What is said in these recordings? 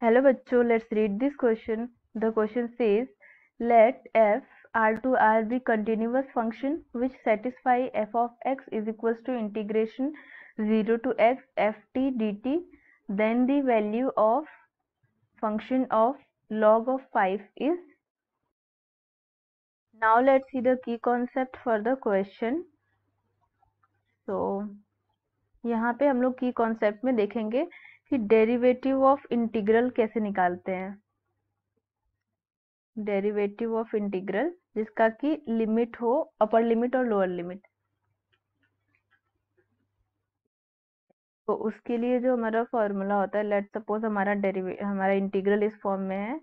Hello bachcho, let's read this question. The question says, let f r to r be continuous function which satisfy f of x is equals to integration 0 to x ft dt. Then the value of function of log of 5 is. Now let's see the key concept for the question. So यहाँ पे हम लोग की concept में देखेंगे कि derivative of integral कैसे निकालते हैं। डेरिवेटिव ऑफ इंटीग्रल जिसका कि लिमिट हो, अपर लिमिट और लोअर लिमिट। तो उसके लिए जो हमारा फॉर्मूला होता है, लेट सपोज हमारा इंटीग्रल इस फॉर्म में है।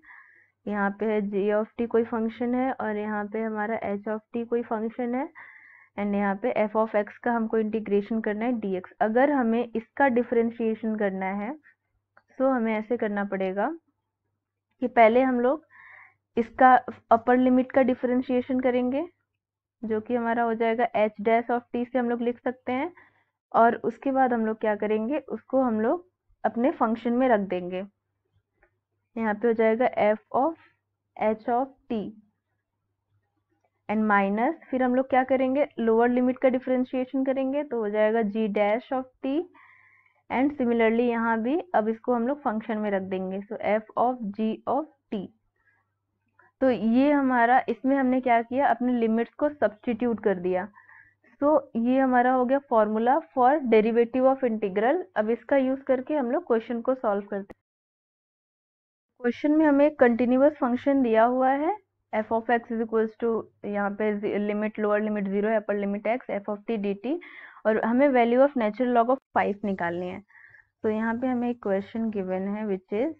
यहाँ पे है जी ऑफ टी कोई फंक्शन है और यहाँ पे हमारा एच ऑफ टी कोई फंक्शन है एंड यहाँ पे एफ ऑफ एक्स का हमको इंटीग्रेशन करना है डीएक्स। अगर हमें इसका डिफरेंशिएशन करना है तो हमें ऐसे करना पड़ेगा कि पहले हम लोग इसका अपर लिमिट का डिफरेंशिएशन करेंगे जो कि हमारा हो जाएगा एच डैश ऑफ टी से हम लोग लिख सकते हैं, और उसके बाद हम लोग क्या करेंगे, उसको हम लोग अपने फंक्शन में रख देंगे। यहाँ पे हो जाएगा f of H of t and minus, फिर हम लोग क्या करेंगे, लोअर लिमिट का डिफरेंशिएशन करेंगे तो हो जाएगा g dash of t and similarly यहाँ भी अब इसको हम लोग फंक्शन में रख देंगे। So f of g of t. तो ये हमारा, इसमें हमने क्या किया, अपने लिमिट्स को सब्स्टिट्यूट कर दिया। तो ये हमारा हो गया formula for derivative of integral. अब इसका यूज करके हम लोग क्वेश्चन को सॉल्व करते हैं। क्वेश्चन में हमें कंटिन्यूअस फंक्शन दिया हुआ है f of x is equals to, यहाँ पे लिमिट लोअर लिमिट 0 है, upper limit x, f of t d t, और हमें value of natural log of 5 निकालनी है। तो यहाँ पे हमें एक क्वेश्चन गिवन है विच इज,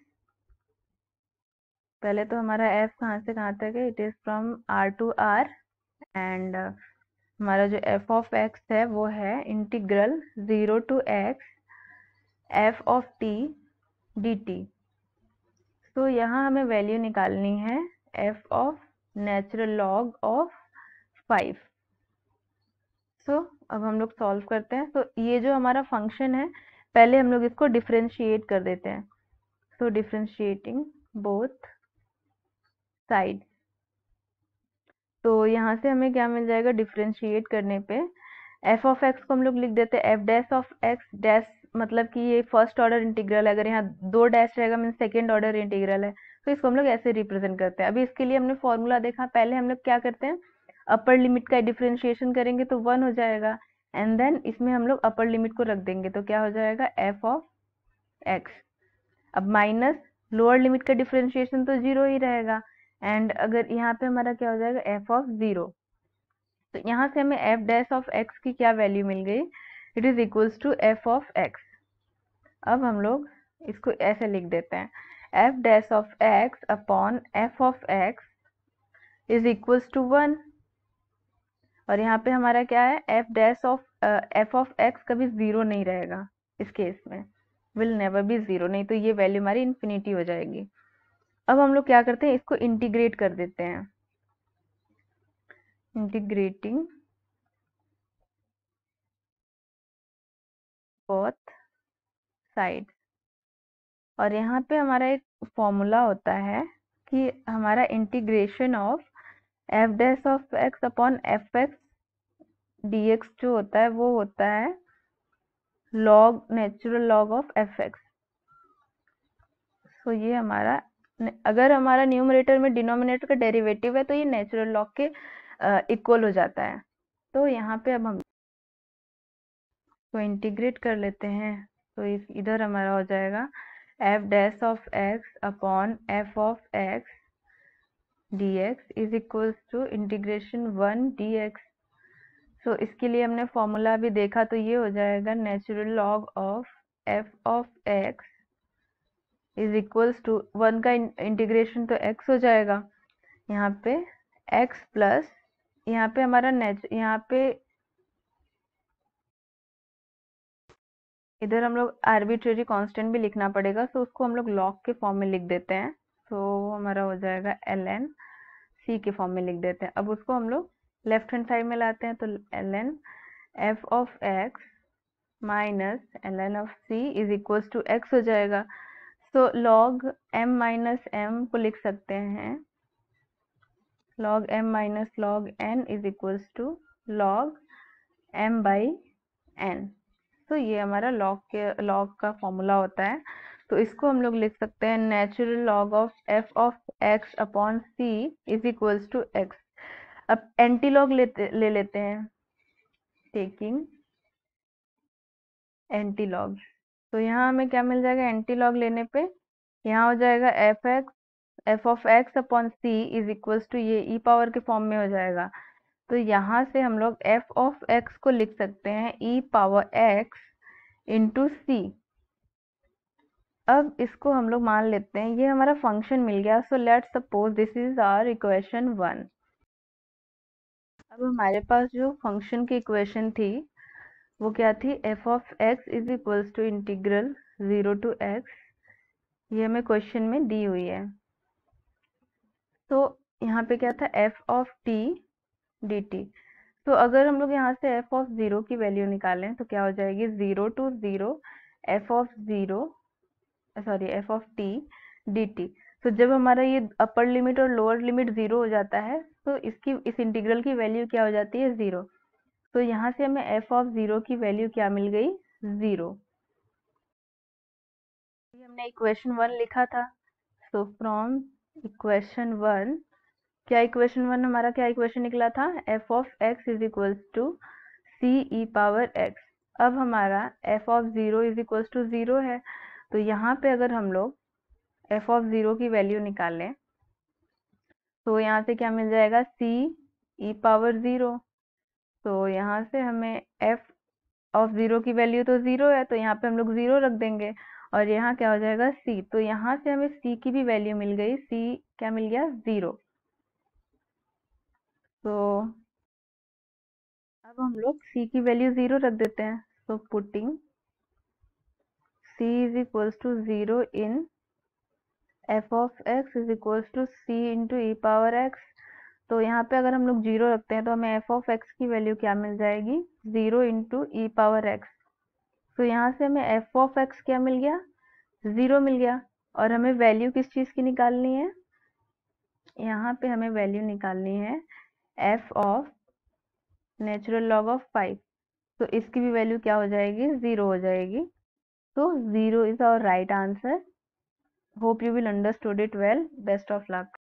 पहले तो हमारा एफ कहाँ से कहाँ तक है, it is from r to r and हमारा जो एफ ऑफ एक्स है वो है integral 0 to x f of t d t. तो यहाँ हमें वैल्यू निकालनी है f of natural log of 5। So अब हम लोग सॉल्व करते हैं। तो ये जो हमारा फंक्शन है, पहले हम लोग इसको डिफरेंशिएट कर देते हैं। सो डिफरेंशिएटिंग बोथ साइड, तो यहाँ से हमें क्या मिल जाएगा, डिफरेंशिएट करने पे एफ ऑफ एक्स को हम लोग लिख देते हैं f dash of x dash, मतलब कि ये फर्स्ट ऑर्डर इंटीग्रल है, अगर यहाँ 2 डैश रहेगा मीन सेकेंड ऑर्डर इंटीग्रल है, तो इसको हम लोग ऐसे रिप्रेजेंट करते हैं। अभी इसके लिए हमने फॉर्मूला देखा, पहले हम लोग क्या करते हैं, अपर लिमिट का डिफरेंशिएशन करेंगे तो 1 हो जाएगा एंड देन इसमें हम लोग अपर लिमिट को रख देंगे तो क्या हो जाएगा एफ ऑफ एक्स। अब माइनस लोअर लिमिट का डिफरेंशिएशन तो 0 ही रहेगा एंड अगर यहाँ पे हमारा क्या हो जाएगा एफ ऑफ 0। तो यहाँ से हमें एफ डैश ऑफ एक्स की क्या वैल्यू मिल गई, it is equals to f of x. अब हम लोग इसको ऐसे लिख देते हैं, f dash of x upon f of x is equals to 1, और यहाँ पे हमारा क्या है, f dash of f of x कभी 0 नहीं रहेगा, इस केस में विल नेवर बी 0, नहीं तो ये वैल्यू हमारी इन्फिनिटी हो जाएगी। अब हम लोग क्या करते हैं, इसको इंटीग्रेट कर देते हैं, इंटीग्रेटिंग बोथ साइड। और यहाँ पे हमारा एक फॉर्मूला होता है कि हमारा integration of F dash of x upon F x D x जो होता है वो होता है log natural log of F x. तो ये हमारा, अगर हमारा न्यूमरेटर में डिनोमिनेटर का डेरिवेटिव है तो ये नेचुरल लॉग के इक्वल हो जाता है। तो यहाँ पे अब हम तो इंटीग्रेट कर लेते हैं, तो इधर हमारा हो जाएगा f dash of x upon f of x dx is equals to integration 1 dx। So इसके लिए हमने फॉर्मूला भी देखा, तो ये हो जाएगा natural log of f of x is equals to 1 का इंटीग्रेशन तो x हो जाएगा, यहाँ पे x प्लस, यहाँ पे हमारा यहाँ पे इधर हम लोग आर्बिट्रेरी कांस्टेंट भी लिखना पड़ेगा, तो उसको हम लोग लॉग के फॉर्म में लिख देते हैं। तो हमारा हो जाएगा ln c के फॉर्म में लिख देते हैं। अब उसको हम लोग लेफ्ट हैंड साइड में लाते हैं, तो ln f of x minus ln of c is equals to x हो जाएगा। तो log m माइनस m को लिख सकते हैं log m minus log n is equals to log m by n। तो ये हमारा log का फॉर्मूला होता है। तो इसको हम लोग लिख सकते हैं natural log of f of x upon c is equals to x। अब एंटी लॉग ले लेते हैं, टेकिंग एंटी लॉग। तो यहाँ हमें क्या मिल जाएगा, एंटी लॉग लेने पे यहाँ हो जाएगा f of x upon c is equals to ये ई पावर के फॉर्म में हो जाएगा। तो यहाँ से हम लोग एफ ऑफ एक्स को लिख सकते हैं ई पावर एक्स इंटू सी। अब इसको हम लोग मान लेते हैं ये हमारा फंक्शन मिल गया। So let's suppose this is our equation 1। अब हमारे पास जो फंक्शन की इक्वेशन थी वो क्या थी, f of x is equals to integral 0 to x, ये हमें क्वेश्चन में दी हुई है। तो यहाँ पे क्या था, f of t d t. तो अगर हम लोग यहाँ से एफ ऑफ 0 की वैल्यू निकालें तो क्या हो जाएगी, 0 to 0 f of 0 sorry f of t d t. तो जब हमारा ये अपर लिमिट और लोअर लिमिट 0 हो जाता है तो इस इंटीग्रल की वैल्यू क्या हो जाती है, 0। तो यहाँ से हमें एफ ऑफ 0 की वैल्यू क्या मिल गई, 0। हमने इक्वेशन 1 लिखा था। सो फ्रॉम इक्वेशन 1, क्या इक्वेशन 1 हमारा क्या इक्वेशन निकला था, f of x is equals to c e power x. अब हमारा f of 0 is equals to 0 है। तो यहाँ पे अगर हम लोग एफ ऑफ 0 की वैल्यू निकालें तो यहाँ से क्या मिल जाएगा, सी ई पावर 0। तो यहाँ से हमें एफ ऑफ 0 की वैल्यू तो 0 है, तो यहाँ पे हम लोग 0 रख देंगे और यहाँ क्या हो जाएगा, सी। तो यहाँ से हमें सी की भी वैल्यू मिल गई, सी क्या मिल गया, 0। तो अब हम लोग c की वैल्यू 0 रख देते हैं। So putting c is equals to 0 in f of x is equals to c into e power x। तो यहाँ पे अगर हम लोग 0 रखते हैं तो हमें f ऑफ x की वैल्यू क्या मिल जाएगी, 0 इंटू ई पावर x। तो यहाँ से हमें f ऑफ x क्या मिल गया, 0 मिल गया। और हमें वैल्यू किस चीज़ की निकालनी है, यहाँ पे हमें वैल्यू निकालनी है f of natural log of 5। तो इसकी भी वैल्यू क्या हो जाएगी, 0 हो जाएगी। So 0 is our right answer. Hope you will understood it well. Best of luck.